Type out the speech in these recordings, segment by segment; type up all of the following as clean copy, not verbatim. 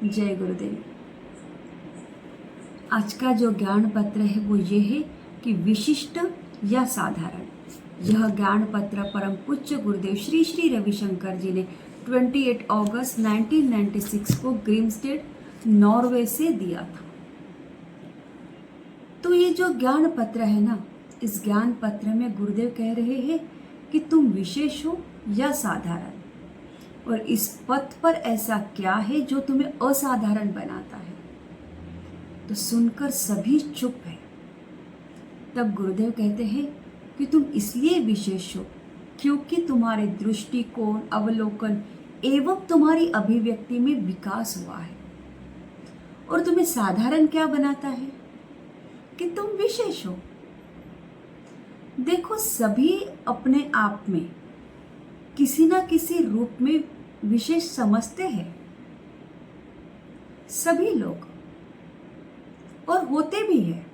जय गुरुदेव। आज का जो ज्ञान पत्र है वो ये है कि विशिष्ट या साधारण। यह ज्ञान पत्र परम पूज्य गुरुदेव श्री श्री रविशंकर जी ने 28 अगस्त 1996 को ग्रिमस्टेड नॉर्वे से दिया था। तो ये जो ज्ञान पत्र है ना, इस ज्ञान पत्र में गुरुदेव कह रहे हैं कि तुम विशेष हो या साधारण, और इस पथ पर ऐसा क्या है जो तुम्हें असाधारण बनाता है। तो सुनकर सभी चुप है। तब गुरुदेव कहते हैं कि तुम इसलिए विशेष हो क्योंकि तुम्हारे दृष्टिकोण, अवलोकन एवं तुम्हारी अभिव्यक्ति में विकास हुआ है। और तुम्हें साधारण क्या बनाता है कि तुम विशेष हो। देखो, सभी अपने आप में किसी ना किसी रूप में विशेष समझते हैं, सभी लोग, और होते भी हैं।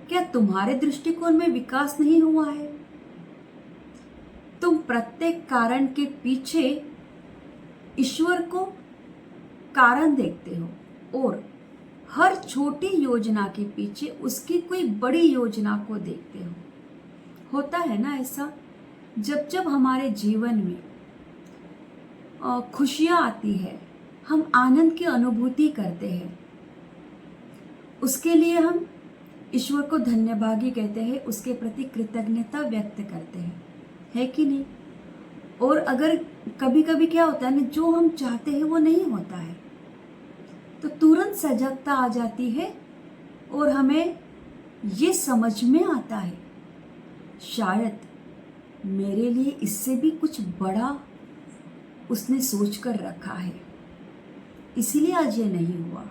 क्या तुम्हारे दृष्टिकोण में विकास नहीं हुआ है? तुम प्रत्येक कारण के पीछे ईश्वर को कारण देखते हो और हर छोटी योजना के पीछे उसकी कोई बड़ी योजना को देखते हो। होता है ना ऐसा, जब जब हमारे जीवन में खुशियाँ आती है, हम आनंद की अनुभूति करते हैं, उसके लिए हम ईश्वर को धन्यभागी कहते हैं, उसके प्रति कृतज्ञता व्यक्त करते हैं, है कि नहीं? और अगर कभी कभी क्या होता है ना, जो हम चाहते हैं वो नहीं होता है, तो तुरंत सजगता आ जाती है और हमें ये समझ में आता है शायद मेरे लिए इससे भी कुछ बड़ा उसने सोच कर रखा है, इसीलिए आज ये नहीं हुआ।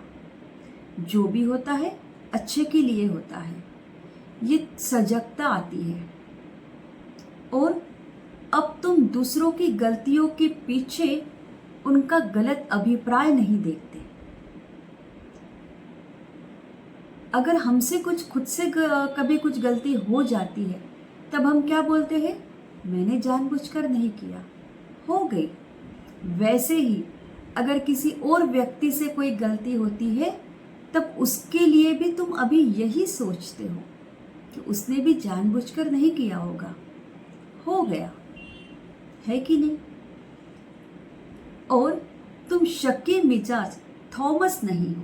जो भी होता है अच्छे के लिए होता है, ये सजगता आती है। और अब तुम दूसरों की गलतियों के पीछे उनका गलत अभिप्राय नहीं देखते। अगर हमसे खुद से कभी कुछ गलती हो जाती है, तब हम क्या बोलते हैं? मैंने जानबूझकर नहीं किया, हो गई। वैसे ही अगर किसी और व्यक्ति से कोई गलती होती है, तब उसके लिए भी तुम अभी यही सोचते हो कि उसने भी जानबूझकर नहीं किया होगा, हो गया, है कि नहीं? और तुम शक्की मिजाज थॉमस नहीं हो।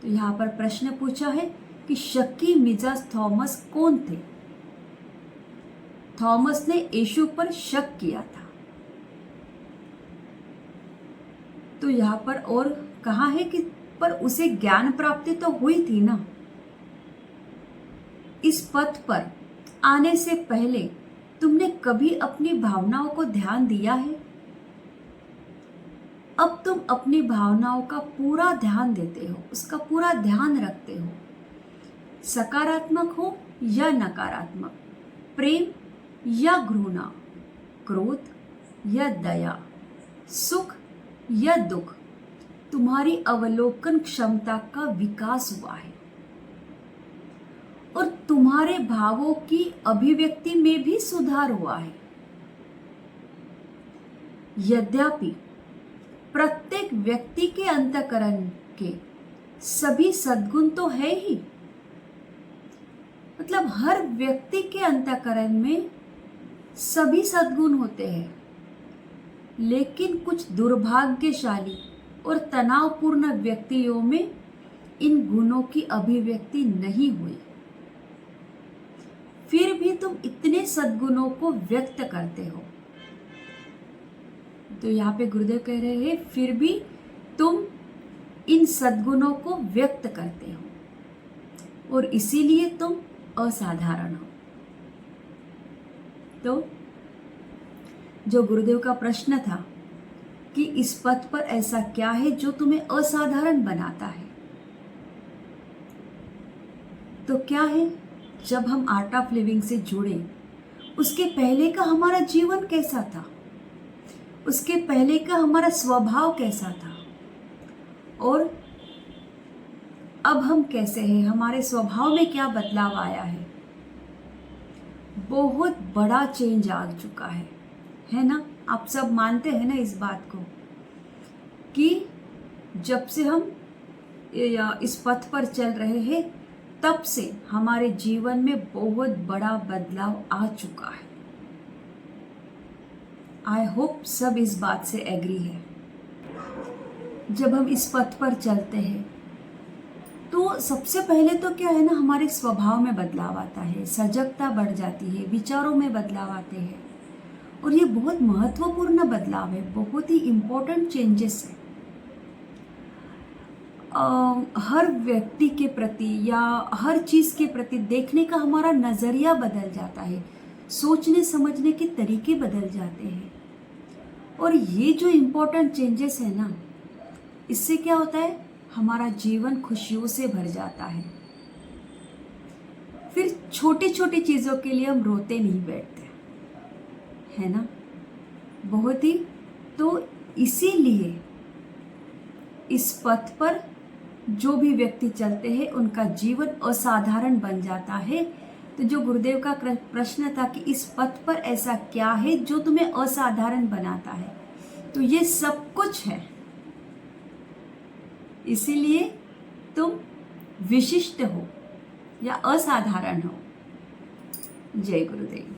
तो यहाँ पर प्रश्न पूछा है कि शक्की मिजाज थॉमस कौन थे? थॉमस ने यीशु पर शक किया था। तो यहाँ पर और कहा है कि पर उसे ज्ञान प्राप्ति तो हुई थी ना। इस पथ पर आने से पहले तुमने कभी अपनी भावनाओं को ध्यान दिया है? अब तुम अपनी भावनाओं का पूरा ध्यान देते हो, उसका पूरा ध्यान रखते हो, सकारात्मक हो या नकारात्मक, प्रेम या घृणा, क्रोध या दया, सुख या दुख। तुम्हारी अवलोकन क्षमता का विकास हुआ है और तुम्हारे भावों की अभिव्यक्ति में भी सुधार हुआ है। यद्यपि प्रत्येक व्यक्ति के अंतःकरण के सभी सद्गुण तो है ही, मतलब हर व्यक्ति के अंतःकरण में सभी सद्गुण होते हैं, लेकिन कुछ दुर्भाग्यशाली और तनावपूर्ण व्यक्तियों में इन गुणों की अभिव्यक्ति नहीं हुई। फिर भी तुम इतने सद्गुणों को व्यक्त करते हो। तो यहाँ पे गुरुदेव कह रहे हैं फिर भी तुम इन सद्गुणों को व्यक्त करते हो और इसीलिए तुम असाधारण हो। तो जो गुरुदेव का प्रश्न था कि इस पथ पर ऐसा क्या है जो तुम्हें असाधारण बनाता है, तो क्या है? जब हम आर्ट ऑफ लिविंग से जुड़े, उसके पहले का हमारा जीवन कैसा था, उसके पहले का हमारा स्वभाव कैसा था, और अब हम कैसे हैं, हमारे स्वभाव में क्या बदलाव आया है। बहुत बड़ा चेंज आ चुका है ना? आप सब मानते हैं ना इस बात को? कि जब से हम इस पथ पर चल रहे हैं तब से हमारे जीवन में बहुत बड़ा बदलाव आ चुका है। आई होप सब इस बात से एग्री है। जब हम इस पथ पर चलते हैं तो सबसे पहले तो क्या है ना, हमारे स्वभाव में बदलाव आता है, सजगता बढ़ जाती है, विचारों में बदलाव आते हैं और ये बहुत महत्वपूर्ण बदलाव है, बहुत ही इम्पोर्टेंट चेंजेस है। हर व्यक्ति के प्रति या हर चीज़ के प्रति देखने का हमारा नज़रिया बदल जाता है, सोचने समझने के तरीके बदल जाते हैं और ये जो इम्पोर्टेंट चेंजेस है ना, इससे क्या होता है, हमारा जीवन खुशियों से भर जाता है। फिर छोटी छोटी चीज़ों के लिए हम रोते नहीं बैठते, है ना, बहुत ही। तो इसीलिए इस पथ पर जो भी व्यक्ति चलते हैं उनका जीवन असाधारण बन जाता है। तो जो गुरुदेव का प्रश्न था कि इस पथ पर ऐसा क्या है जो तुम्हें असाधारण बनाता है, तो ये सब कुछ है। इसीलिए तुम विशिष्ट हो या असाधारण हो। जय गुरुदेव।